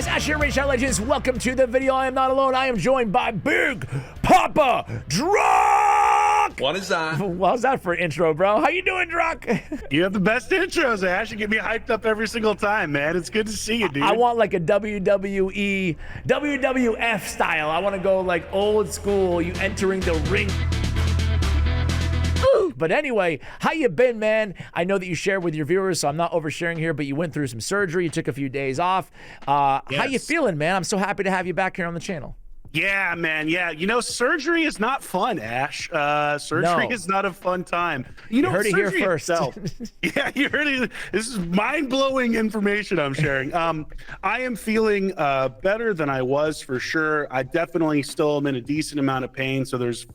guys, Ash here, Raid Shadow Legends. Welcome to the video. I am not alone. I am joined by Big Papa Drock. What is that? How's that for an intro, bro? How you doing, Drock? You have the best intros, Ash. You get me hyped up every single time, man. It's good to see you, dude. I want like a WWE, WWF style. I want to go like old school, you entering the ring. But anyway, how you been, man? I know that you shared with your viewers, so I'm not oversharing here, but you went through some surgery. You took a few days off. How you feeling, man? I'm so happy to have you back here on the channel. Yeah, man. Yeah. You know, surgery is not fun, Ash. Surgery is not a fun time. You heard it here first. Yeah, you heard it. This is mind-blowing information I'm sharing. I am feeling better than I was for sure. I definitely still am in a decent amount of pain, so there's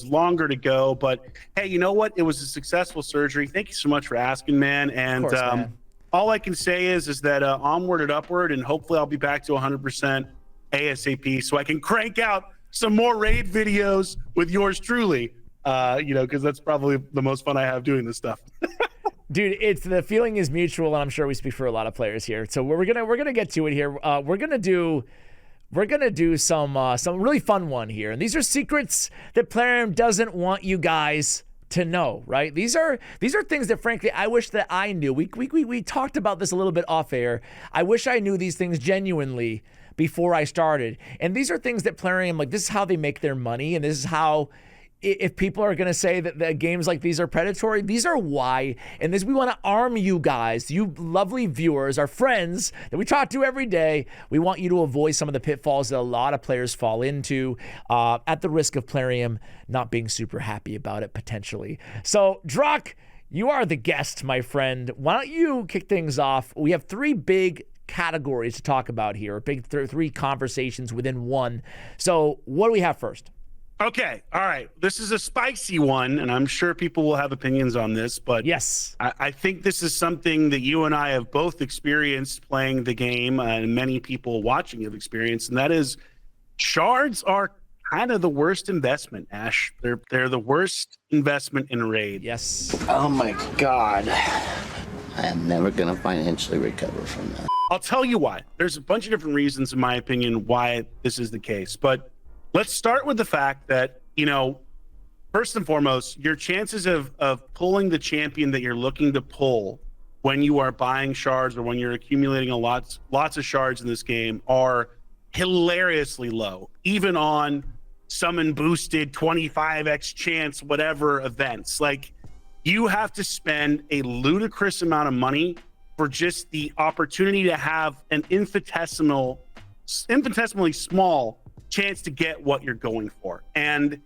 longer to go. But hey, you know what? It was a successful surgery. Thank you so much for asking, man. And course, man. All I can say is that onward and upward, and hopefully I'll be back to 100% ASAP, so I can crank out some more raid videos with yours truly. You know, because that's probably the most fun I have doing this stuff. Dude, it's the feeling is mutual, and I'm sure we speak for a lot of players here. So we're gonna get to it here. We're gonna do some really fun one here, and these are secrets that Plarium doesn't want you guys to know, right? These are things that, frankly, I wish that I knew. We talked about this a little bit off air. I wish I knew these things genuinely before I started. And these are things that Plarium, like, this is how they make their money, and this is how, if people are going to say that games like these are predatory, these are why. And this, we want to arm you guys, you lovely viewers, our friends that we talk to every day. We want you to avoid some of the pitfalls that a lot of players fall into, at the risk of Plarium not being super happy about it potentially. So, Drock, you are the guest, my friend. Why don't you kick things off? We have three big categories to talk about here, big three conversations within one. So what do we have first? Okay. All right. This is a spicy one, and I'm sure people will have opinions on this, but yes, I think this is something that you and I have both experienced playing the game, and many people watching have experienced, and that is shards are kind of the worst investment, Ash. They're the worst investment in raid. Yes. Oh my God. I am never going to financially recover from that. I'll tell you why. There's a bunch of different reasons, in my opinion, why this is the case. But let's start with the fact that, you know, first and foremost, your chances of pulling the champion that you're looking to pull when you are buying shards or when you're accumulating lots of shards in this game are hilariously low, even on summon boosted 25x chance whatever events. Like, you have to spend a ludicrous amount of money for just the opportunity to have an infinitesimally small chance to get what you're going for. And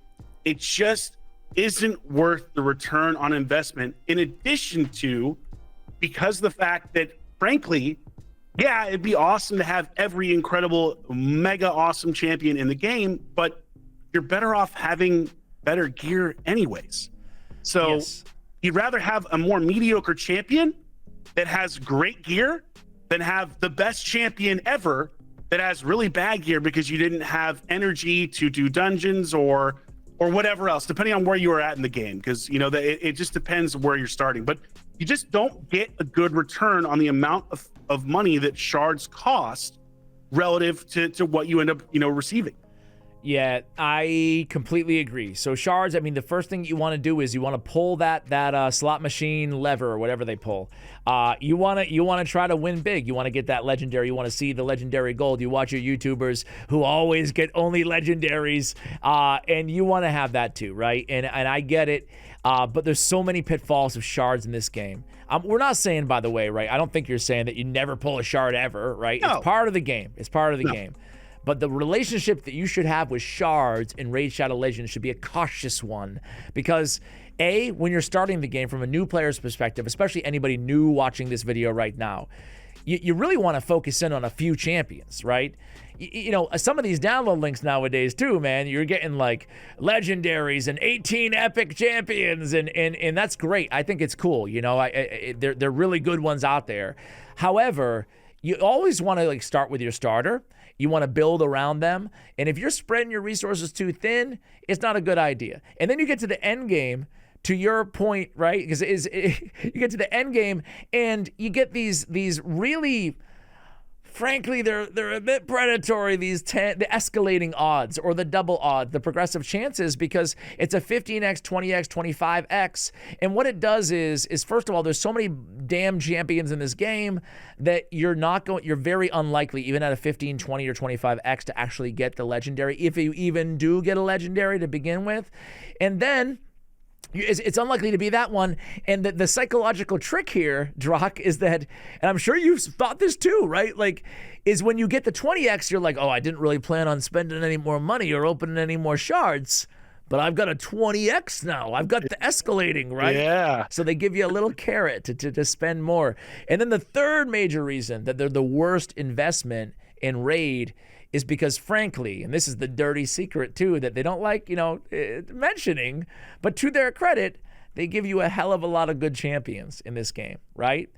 it just isn't worth the return on investment, in addition to, because the fact that, frankly, yeah, it'd be awesome to have every incredible, mega awesome champion in the game, but you're better off having better gear anyways. So yes, you'd rather have a more mediocre champion that has great gear than have the best champion ever that has really bad gear because you didn't have energy to do dungeons or whatever else, depending on where you are at in the game. Because, you know, it just depends where you're starting. But you just don't get a good return on the amount of money that shards cost relative to what you end up, you know, receiving. Yeah, I completely agree. So shards, I mean, the first thing you want to do is you want to pull that slot machine lever or whatever they pull. You want to try to win big. You want to get that legendary. You want to see the legendary gold. You watch your YouTubers who always get only legendaries, and you want to have that too, right? And I get it, but there's so many pitfalls of shards in this game. We're not saying, by the way, right? I don't think you're saying that you never pull a shard ever, right? No. It's part of the game. It's part of the game. But the relationship that you should have with shards in Raid Shadow Legends should be a cautious one. Because, A, when you're starting the game from a new player's perspective, especially anybody new watching this video right now, you really want to focus in on a few champions, right? You know, some of these download links nowadays too, man, you're getting like legendaries and 18 epic champions, and that's great. I think it's cool, you know, they're really good ones out there. However, you always want to like start with your starter. You want to build around them. And if you're spreading your resources too thin, it's not a good idea. And then you get to the end game, to your point, right? Because you get to the end game and you get these really frankly, they're a bit predatory, the escalating odds or the double odds, the progressive chances, because it's a 15x, 20x, 25x. And what it does is first of all, there's so many damn champions in this game that you're very unlikely, even at a 15, 20, or 25x, to actually get the legendary, if you even do get a legendary to begin with. And then it's unlikely to be that one. And the psychological trick here, Drock, is that, and I'm sure you've thought this too, right? Like, is when you get the 20x, you're like, oh, I didn't really plan on spending any more money or opening any more shards, but I've got a 20x now. I've got the escalating, right? Yeah. So they give you a little carrot to spend more. And then the third major reason that they're the worst investment in Raid is because, frankly, and this is the dirty secret too that they don't like, mentioning, but to their credit, they give you a hell of a lot of good champions in this game, right?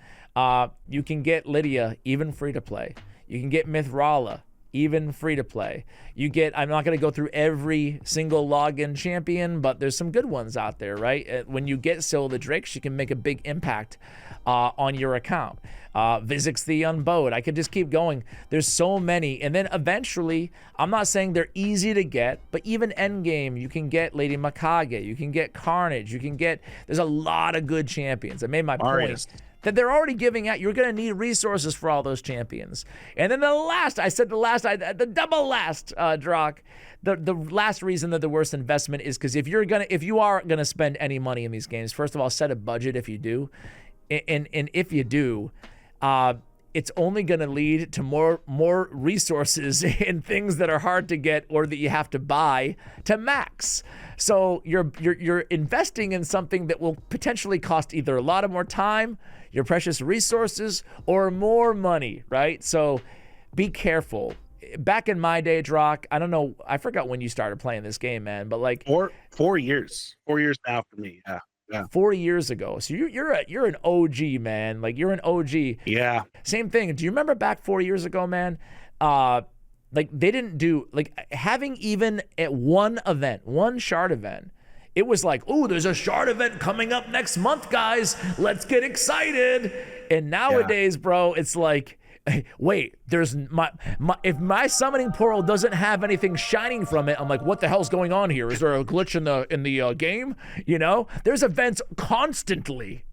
You can get Lydia even free to play. You can get Mithrala even free to play. I'm not going to go through every single login champion, but there's some good ones out there, right? When you get Syl the Drake, she can make a big impact on your account. Vizix the Unbowed. I could just keep going. There's so many. And then eventually, I'm not saying they're easy to get, but even endgame, you can get Lady Mikage, you can get Carnage, there's a lot of good champions. I made my point that they're already giving out. You're going to need resources for all those champions. And then the double last, Drock, the last reason that the worst investment is because if you are gonna spend any money in these games, first of all, set a budget if you do. And if you do, it's only going to lead to more resources and things that are hard to get or that you have to buy to max. So you're investing in something that will potentially cost either a lot of more time, your precious resources, or more money, right? So be careful. Back in my day, Drock, I don't know, I forgot when you started playing this game, man, but like 4 years. 4 years now for me. Yeah. 4 years ago. So you're an OG, man. Like, you're an OG. Yeah. Same thing. Do you remember back 4 years ago, man? Like, they didn't do, like, having even at one shard event, it was like, oh, there's a shard event coming up next month, guys. Let's get excited. And nowadays, bro, it's like, wait, there's if my summoning portal doesn't have anything shining from it, I'm like, what the hell's going on here? Is there a glitch in the game? There's events constantly.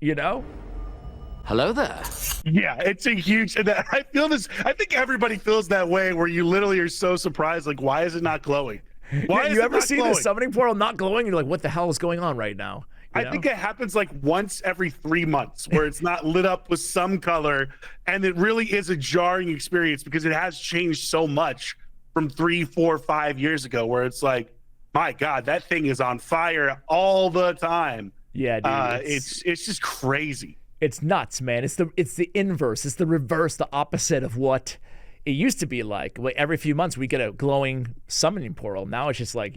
Hello there. Yeah, it's a huge. I feel this. I think everybody feels that way, where you literally are so surprised, like, why is it not glowing? Why you ever see the summoning portal not glowing? You're like, what the hell is going on right now? I think it happens like once every 3 months where it's not lit up with some color, and it really is a jarring experience because it has changed so much from 3, 4, 5 years ago, where it's like, my God, that thing is on fire all the time. Yeah, dude, it's just crazy. It's nuts, man. It's the inverse. It's the reverse, the opposite of what it used to be like. Every few months we get a glowing summoning portal. Now it's just like,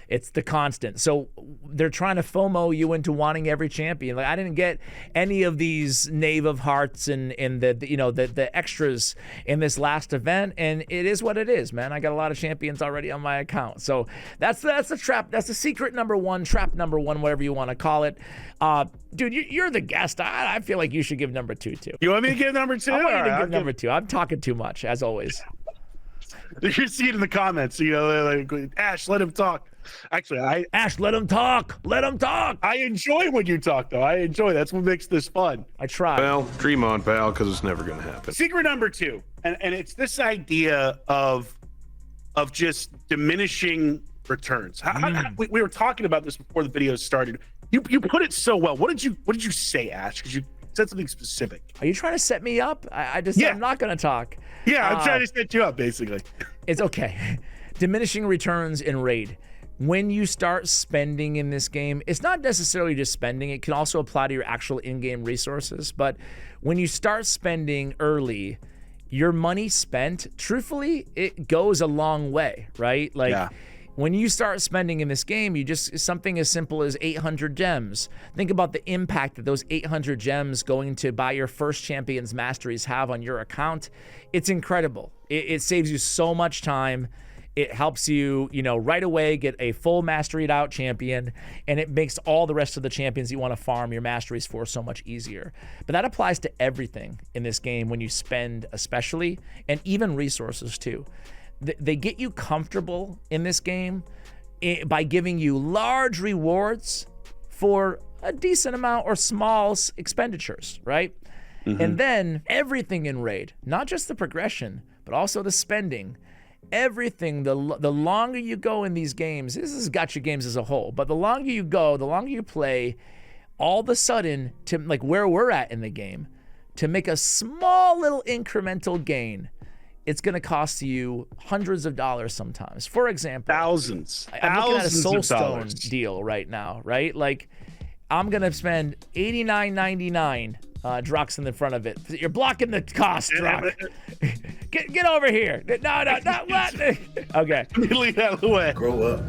it's the constant. So they're trying to FOMO you into wanting every champion. Like, I didn't get any of these Knave of Hearts and the extras in this last event, and it is what it is, man. I got a lot of champions already on my account. So that's the trap. That's the secret number one, trap number one, whatever you want to call it. Dude, you're the guest. I feel like you should give number 2 too. You want me to give number 2? I want you to give number 2. I'm talking too much, as always. You see it in the comments. They're like, Ash, let him talk. Actually, Ash, let him talk. Let him talk. I enjoy when you talk, though. That's what makes this fun. I try. Well, dream on, pal, because it's never going to happen. Secret number 2, and it's this idea of just diminishing returns. We were talking about this before the video started. You put it so well. What did you say, Ash? Because you said something specific. Are you trying to set me up? I'm not going to talk. Yeah, I'm trying to set you up, basically. It's okay. Diminishing returns in Raid. When you start spending in this game, it's not necessarily just spending. It can also apply to your actual in-game resources. But when you start spending early, your money spent, truthfully, it goes a long way, right? Like, when you start spending in this game, something as simple as 800 gems. Think about the impact that those 800 gems going to buy your first champion's masteries have on your account. It's incredible. It saves you so much time. It helps you, right away get a full masteried out champion, and it makes all the rest of the champions you want to farm your masteries for so much easier. But that applies to everything in this game when you spend, especially, and even resources too. They get you comfortable in this game by giving you large rewards for a decent amount or small expenditures, right? And then everything in Raid, not just the progression, but also the spending, everything, the longer you go in these games, this has got your games as a whole, but the longer you go, the longer you play, all of a sudden, to like where we're at in the game, to make a small little incremental gain, it's going to cost you hundreds of dollars sometimes. For example, thousands. I'm looking at a Thousands of dollars. Soulstone deal right now, right? Like, I'm going to spend $89.99. Drock's in the front of it. You're blocking the cost, Drock. Get over here. No, not what? Okay. Leave that away. Grow up.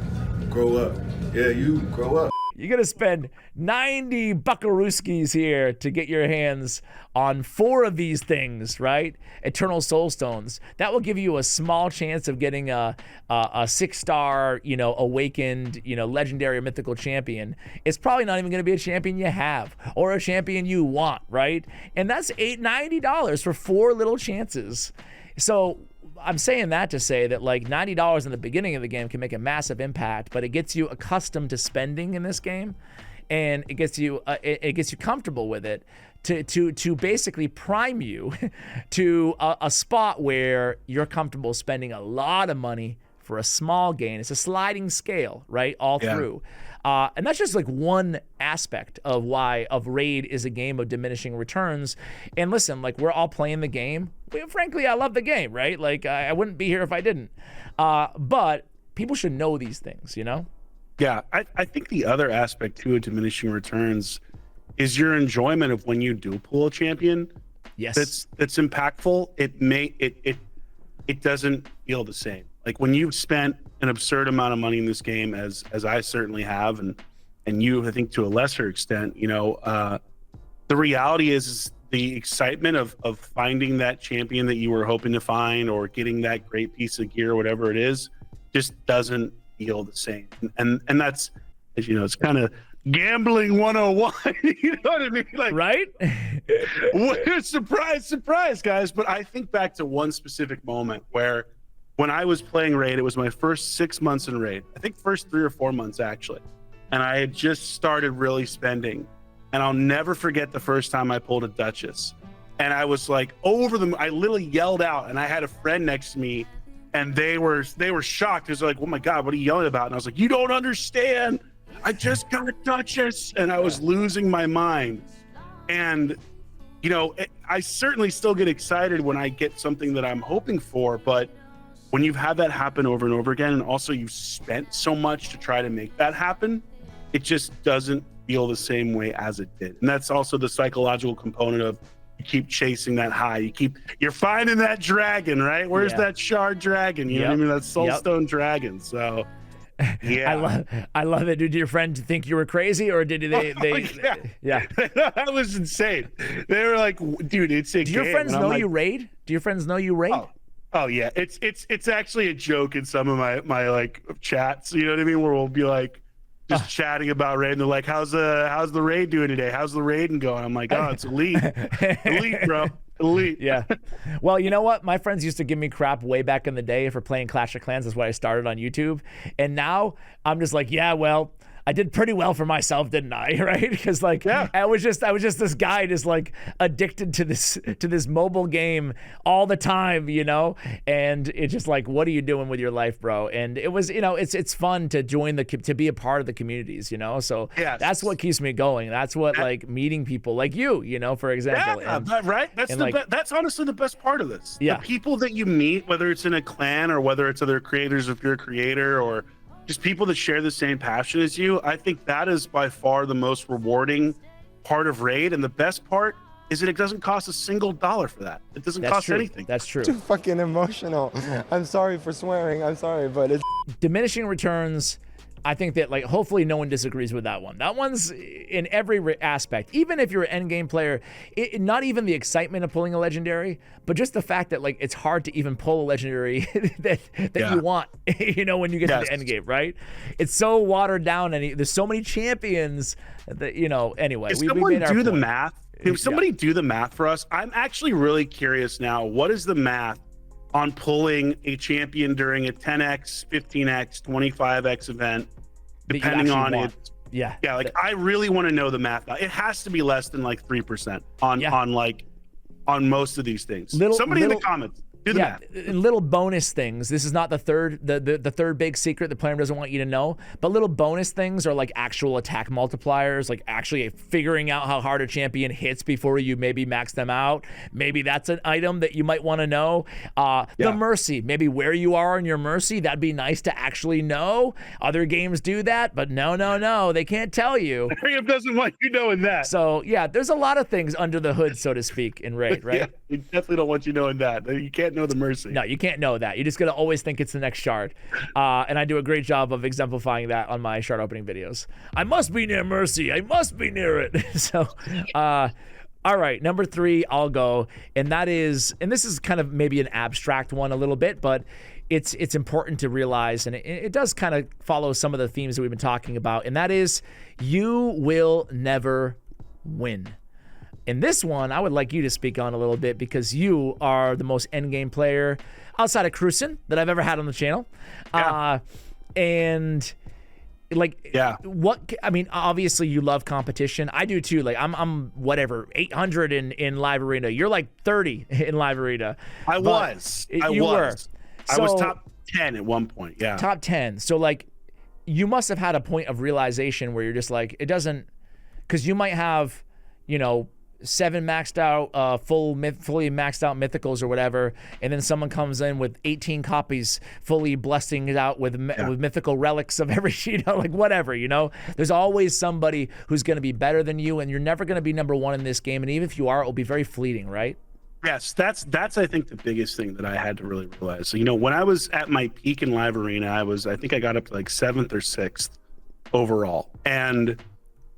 Grow up. Yeah, you grow up. You're going to spend 90 buckarooskies here to get your hands on 4 of these things, right? Eternal Soulstones. That will give you a small chance of getting a 6-star, awakened, legendary or mythical champion. It's probably not even going to be a champion you have or a champion you want, right? And that's $90 for 4 little chances. So I'm saying that to say that like $90 in the beginning of the game can make a massive impact, but it gets you accustomed to spending in this game, and it gets you comfortable with it to basically prime you to a spot where you're comfortable spending a lot of money for a small gain. It's a sliding scale, right, all through. And that's just like one aspect of why Raid is a game of diminishing returns. And listen, like we're all playing the game. Frankly, I love the game, right? Like I wouldn't be here if I didn't. But people should know these things, Yeah, I think the other aspect too of diminishing returns is your enjoyment of when you do pull a champion. Yes, that's impactful. It doesn't feel the same. Like when you've spent an absurd amount of money in this game, as I certainly have, and you, I think to a lesser extent, the reality is the excitement of finding that champion that you were hoping to find or getting that great piece of gear, whatever it is, just doesn't feel the same. And that's, as you know, it's kind of gambling 101. You know what I mean? Like, right? surprise, guys. But I think back to one specific moment where when I was playing Raid, it was my first 6 months in Raid. I think first 3 or 4 months, actually. And I had just started really spending. And I'll never forget the first time I pulled a Duchess. And I was like over them. I literally yelled out, and I had a friend next to me, and they were shocked. It was like, oh my God, what are you yelling about? And I was like, you don't understand. I just got a Duchess. And I was losing my mind. And, I certainly still get excited when I get something that I'm hoping for, but when you've had that happen over and over again, and also you've spent so much to try to make that happen, it just doesn't feel the same way as it did. And that's also the psychological component of you keep chasing that high. You're finding that dragon, right? Where's that shard dragon? You know what I mean? That soulstone dragon. So yeah. I love it. Did your friend think you were crazy, or did they yeah. That was insane. They were like, dude, it's a Do your friends know you raid? Do your friends know you raid? Oh yeah, it's actually a joke in some of my like chats. You know what I mean? Where we'll be like just chatting about raid, and they're like, "How's the raid doing today? How's the raiding going?" I'm like, "Oh, it's elite, bro, elite." Yeah. Well, you know what? My friends used to give me crap way back in the day for playing Clash of Clans. That's why I started on YouTube, and now I'm just like, yeah, well, I did pretty well for myself, didn't I? Right? Because I was just this guy just like addicted to this mobile game all the time, and it's just like, what are you doing with your life, bro? And it was, it's fun to join to be a part of the communities, so that's what keeps me going. That's what like meeting people like you, for example. Yeah, right. That's honestly the best part of this. Yeah. The people that you meet, whether it's in a clan or whether it's other creators if you're a creator, or just people that share the same passion as you, I think that is by far the most rewarding part of Raid. And the best part is that it doesn't cost a single dollar for that. It doesn't cost anything. That's true. Too fucking emotional. I'm sorry for swearing. I'm sorry, but it's diminishing returns I think that, like, hopefully no one disagrees with that one. That one's in every aspect. Even if you're an endgame player, not even the excitement of pulling a legendary, but just the fact that, like, it's hard to even pull a legendary that you want, when you get to the endgame, right? It's so watered down, and there's so many champions that, anyway. If someone do the math, if somebody do the math for us, I'm actually really curious now. What is the math on pulling a champion during a 10x, 15x, 25x event, depending on it? Yeah, like I really want to know the math. It has to be less than like 3% on most of these things. Somebody in the comments. Do the math. Little bonus things. This is not the third big secret that Plarium doesn't want you to know, but little bonus things are like actual attack multipliers, like actually figuring out how hard a champion hits before you maybe max them out. Maybe that's an item that you might want to know. The Mercy, maybe where you are on your Mercy, that'd be nice to actually know. Other games do that, but no, they can't tell you. Plarium doesn't want you knowing that. So yeah, there's a lot of things under the hood, so to speak, in Raid, right? He definitely don't want you knowing that. You can't know the Mercy. No, you can't know that. You just got to always think it's the next shard. And I do a great job of exemplifying that on my shard opening videos. I must be near Mercy. I must be near it. So, all right, number 3, I'll go. And that is, and this is kind of maybe an abstract one a little bit, but it's important to realize, and it does kind of follow some of the themes that we've been talking about, and that is you will never win. In this one, I would like you to speak on a little bit because you are the most endgame player outside of Cruisin' that I've ever had on the channel. And like, obviously you love competition. I do too. Like I'm whatever, 800 in live arena. You're like 30 in live arena. I was top 10 at one point. Yeah. Top 10. So like, you must have had a point of realization where you're just like, it doesn't, because you might have, 7 maxed out, fully maxed out mythicals or whatever, and then someone comes in with 18 copies fully blessing it out with mythical relics of every, like whatever, There's always somebody who's going to be better than you, and you're never going to be number 1 in this game, and even if you are, it will be very fleeting, right? Yes, that's I think the biggest thing that I had to really realize. So, when I was at my peak in live arena, I think I got up to like 7th or 6th overall, and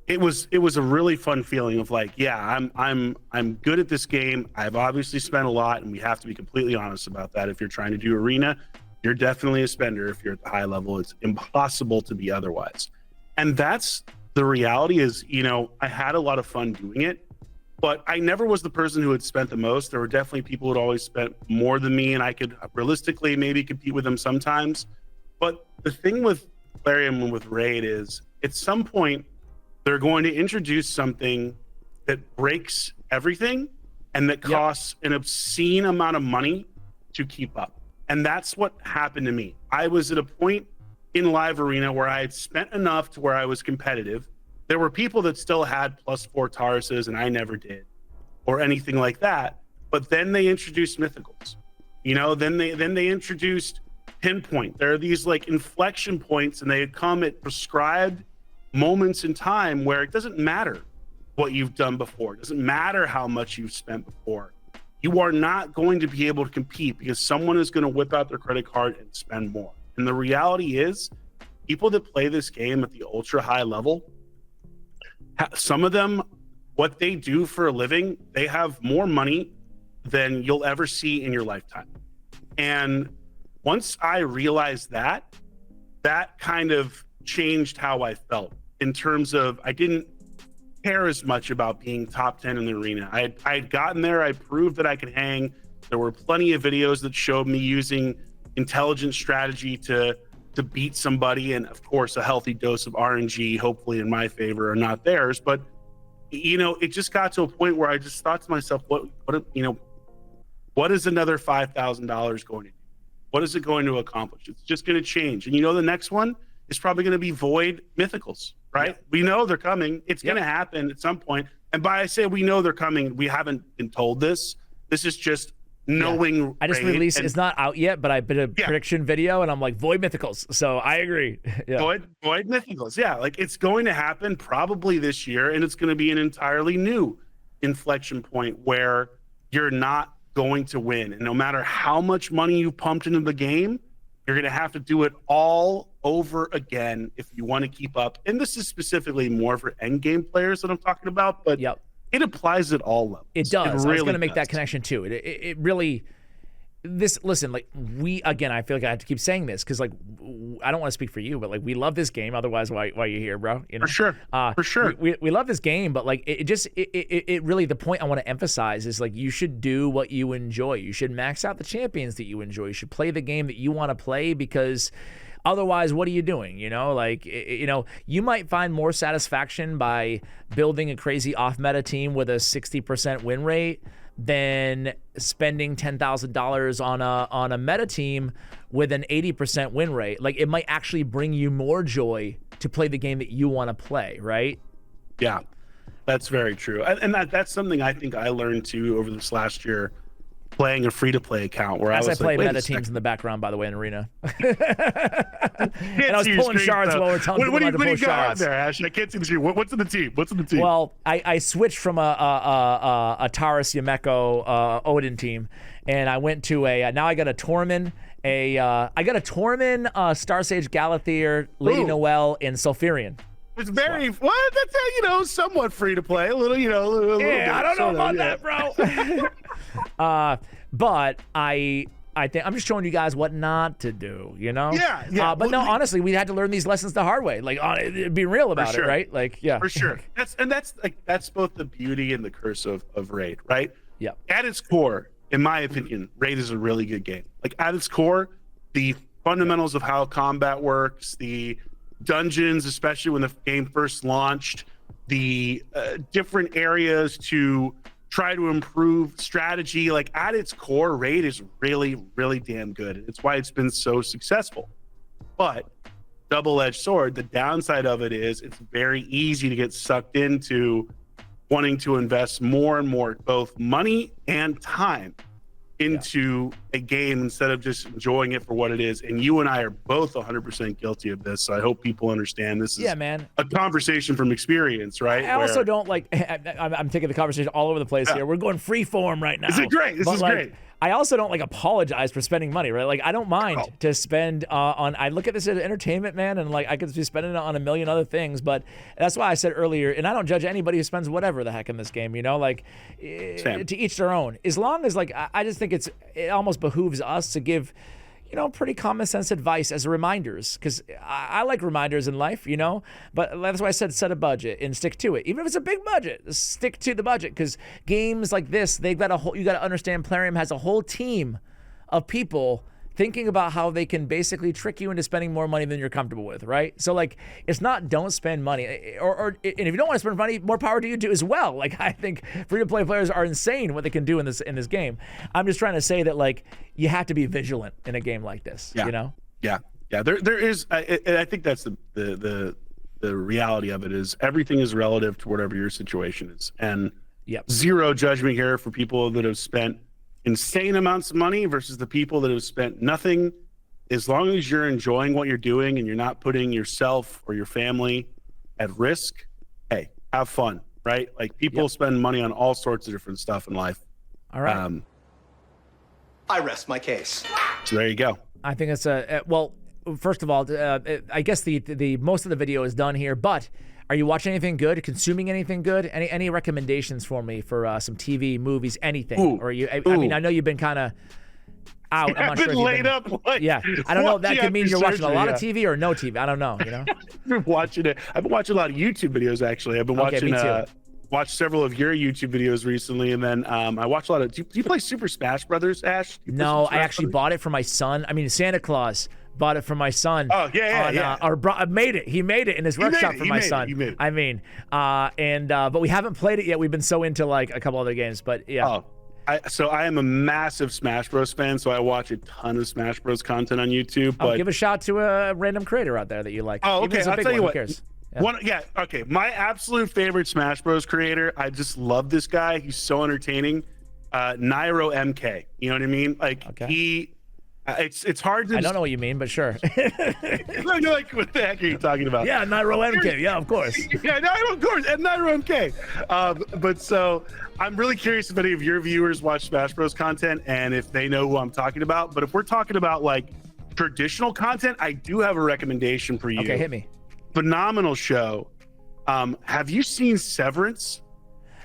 it was a really fun feeling of like, I'm good at this game. I've obviously spent a lot, and we have to be completely honest about that. If you're trying to do arena, you're definitely a spender. If you're at the high level, it's impossible to be otherwise. And that's the reality is, I had a lot of fun doing it, but I never was the person who had spent the most. There were definitely people who had always spent more than me, and I could realistically maybe compete with them sometimes. But the thing with Plarium and with Raid is at some point, they're going to introduce something that breaks everything and that costs an obscene amount of money to keep up. And that's what happened to me. I was at a point in live arena where I had spent enough to where I was competitive. There were people that still had +4 Tauruses and I never did, or anything like that. But then they introduced mythicals. Then they introduced pinpoint. There are these like inflection points, and they come at prescribed moments in time where it doesn't matter what you've done before. It doesn't matter how much you've spent before. You are not going to be able to compete because someone is going to whip out their credit card and spend more. And the reality is, people that play this game at the ultra high level, some of them, what they do for a living, they have more money than you'll ever see in your lifetime. And once I realized that kind of changed how I felt. In terms of, I didn't care as much about being top 10 in the arena. I had gotten there. I proved that I could hang. There were plenty of videos that showed me using intelligent strategy to beat somebody, and of course a healthy dose of RNG, hopefully in my favor and not theirs. But it just got to a point where I just thought to myself, what is another $5,000 going to do? What is it going to accomplish? It's just going to change. And the next one is probably going to be void mythicals, right? Yeah. We know they're coming. It's going to happen at some point. And by I say we know they're coming, we haven't been told this. This is just knowing. I just released, it's not out yet, but I did a prediction video, and I'm like, void mythicals. So I agree. Void mythicals. Yeah, like it's going to happen probably this year, and it's going to be an entirely new inflection point where you're not going to win. And no matter how much money you pumped into the game, You're going to have to do it all over again if you want to keep up. And this is specifically more for end game players that I'm talking about, but it applies at all levels. It does. I was going to make that connection too. It really, listen, like I feel like I have to keep saying this because like I don't want to speak for you, but like we love this game. Otherwise, why are you here, bro? You know? For sure. We love this game, but like it really, the point I want to emphasize is like you should do what you enjoy. You should max out the champions that you enjoy. You should play the game that you want to play because otherwise, what are you doing? You know, like, you might find more satisfaction by building a crazy off-meta team with a 60% win rate than spending $10,000 on a meta team with an 80% win rate. Like, it might actually bring you more joy to play the game that you want to play, right? Yeah, that's very true. And that's something I think I learned too over this last year, playing a free-to-play account where As I was play like, meta teams in the background, by the way, in Arena. And I was pulling shards while we're telling people how to pull shards. There, Ash? I can't see the screen. What's in the team? What's in the team? Well, I switched from a Taurus Yumeko Odin team, and I went to now I got a Tormin, Star Sage Galathier, Lady Noelle, and Sulfurion. It's very that's somewhat free to play. A little, a little bit, I don't know about that, bro. But I think I'm just showing you guys what not to do, Yeah. But honestly, we had to learn these lessons the hard way. Like, be real about it, right? Like, yeah. For sure. That's both the beauty and the curse of Raid, right? Yeah. At its core, in my opinion, Raid is a really good game. Like, at its core, the fundamentals of how combat works, the dungeons, especially when the game first launched, the different areas to try to improve strategy, like at its core, Raid is really, really damn good. It's why it's been so successful. But double-edged sword, the downside of it is it's very easy to get sucked into wanting to invest more and more, both money and time, into a game instead of just enjoying it for what it is. And you and I are both 100% guilty of this. So I hope people understand this is a conversation from experience, right? I also don't like, I'm taking the conversation all over the place here. We're going free form right now. This is great. This is great. I also don't like apologize for spending money, right? Like I don't mind to spend I look at this as entertainment, man, and like I could be spending it on a million other things, but that's why I said earlier, and I don't judge anybody who spends whatever the heck in this game, like to each their own. As long as like I just think it almost behooves us to give pretty common sense advice as reminders, because I like reminders in life, but that's why I said set a budget and stick to it. Even if it's a big budget, stick to the budget, because games like this, you got to understand Plarium has a whole team of people thinking about how they can basically trick you into spending more money than you're comfortable with, right? So like, it's not don't spend money, and if you don't want to spend money, more power to you too as well. Like I think free-to-play players are insane what they can do in this game. I'm just trying to say that like you have to be vigilant in a game like this. Yeah. There is. I think that's the reality of it is everything is relative to whatever your situation is, and zero judgment here for people that have spent insane amounts of money versus the people that have spent nothing. As long as you're enjoying what you're doing and you're not putting yourself or your family at risk, hey, have fun, right? Like people spend money on all sorts of different stuff in life. All right. I rest my case. So there you go. I think it's well, first of all, I guess the most of the video is done here, but are you watching anything good? Consuming anything good? Any recommendations for me for some TV, movies, anything? Or I mean, I know you've been kind of out. I'm not sure. Laid up. Yeah, I don't know if that could mean you're watching a lot of TV or no TV. I don't know. I've been watching it. I've been watching a lot of YouTube videos actually. I've been watching. Watched several of your YouTube videos recently, and then I watched a lot of. Do you play Super Smash Brothers, Ash? No, I actually bought it for my son. I mean, Santa Claus bought it for my son. Oh yeah. Made it. He made it in his workshop for my son. I mean, but we haven't played it yet. We've been so into like a couple other games, but yeah. So I am a massive Smash Bros fan, so I watch a ton of Smash Bros content on YouTube. But give a shout to a random creator out there that you like. Oh, okay. I'll tell you what. Who cares? Okay. My absolute favorite Smash Bros creator, I just love this guy. He's so entertaining. Nairo MK. You know what I mean? Like it's hard to. I don't know what you mean, but sure. You're like, what the heck are you talking about? Yeah, Nairo MK. Yeah, of course. Yeah, Nairo, of course, and Nairo MK. But so I'm really curious if any of your viewers watch Smash Bros content and if they know who I'm talking about. But if we're talking about like traditional content, I do have a recommendation for you. Okay, hit me. Phenomenal show. Have you seen Severance?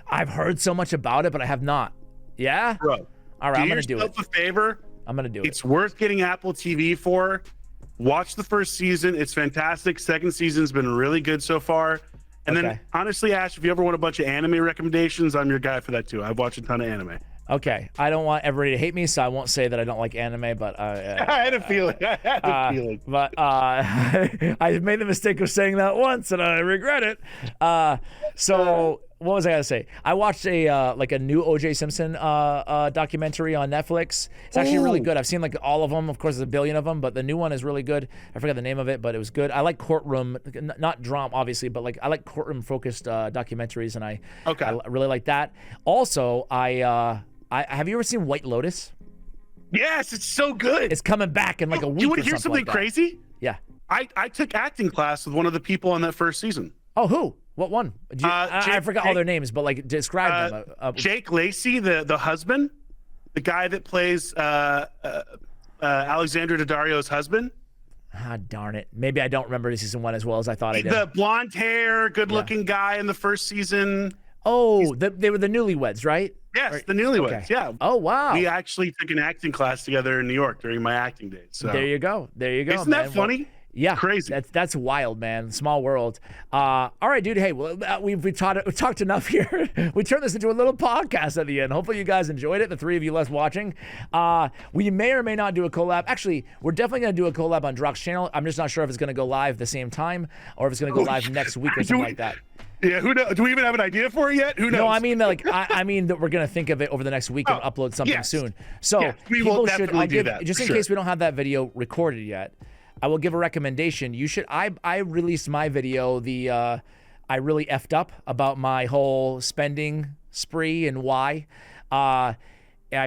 I've heard so much about it, but I have not. Yeah? Bro, All right, I'm going to do it. yourself a favor. I'm going to do it. It's worth getting Apple TV for. Watch the first season. It's fantastic. Second season's been really good so far. And Okay. then, honestly, Ash, if you ever want a bunch of anime recommendations, I'm your guy for that too. I've watched a ton of anime. Okay, I don't want everybody to hate me, so I won't say that I don't like anime, but I had a feeling. But I made the mistake of saying that once, and I regret it. So what was I gonna say? I watched a new O.J. Simpson documentary on Netflix. It's actually really good. I've seen like all of them. Of course, there's a billion of them, but the new one is really good. I forgot the name of it, but it was good. I like courtroom, not drama, obviously, but like I like courtroom focused documentaries, and I really like that. Also, I have you ever seen White Lotus? Yes, it's so good. It's coming back in like a week. You want or to hear something like that. crazy? Yeah. I took acting class with one of the people on that first season. Oh, who? What one? I forgot all their names, but like describe them. Jake Lacey, the husband, the guy that plays Alexandra Daddario's husband. Ah, darn it. Maybe I don't remember season 1 as well as I thought I did. The blonde hair, good-looking guy in the first season. Oh, they were the newlyweds, right? Yes, the newlyweds. Okay. Yeah. Oh, wow. We actually took an acting class together in New York during my acting days. So There you go. isn't man. that funny? Yeah, Crazy. That's wild, man. Small world. All right, dude. Hey, well, we've talked enough here. We turned this into a little podcast at the end. Hopefully, you guys enjoyed it. The three of you less watching. We may or may not do a collab. Actually, we're definitely going to do a collab on Drock's channel. I'm just not sure if it's going to go live at the same time or if it's going to go live next week or something like that. Yeah, who knows? Do we even have an idea for it yet? Who knows? No, I mean like I mean that we're gonna think of it over the next week and upload something yes. soon. So Yes, we will people should definitely do that, just for in sure. case we don't have that video recorded yet. I will give a recommendation. You should. I released my video. I really effed up about my whole spending spree and why. I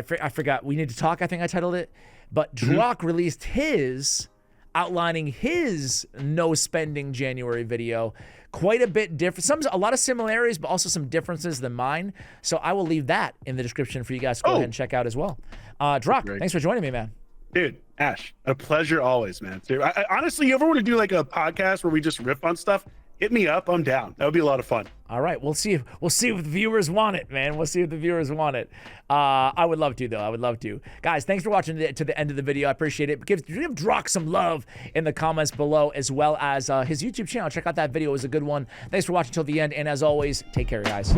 forgot. We need to talk. I think I titled it. But Drock released his outlining his no spending January video. Quite a bit different. A lot of similarities, but also some differences than mine. So I will leave that in the description for you guys to go ahead and check out as well. Drock, thanks for joining me, man. Dude, Ash, a pleasure always, man. Dude, honestly, you ever want to do like a podcast where we just riff on stuff? Hit me up. I'm down. That would be a lot of fun. All right, we'll see. We'll see if the viewers want it, man. We'll see if the viewers want it. I would love to, though. I would love to. Guys, thanks for watching to the end of the video. I appreciate it. Give Drock some love in the comments below, as well as his YouTube channel. Check out that video. It was a good one. Thanks for watching till the end, and as always, take care, guys.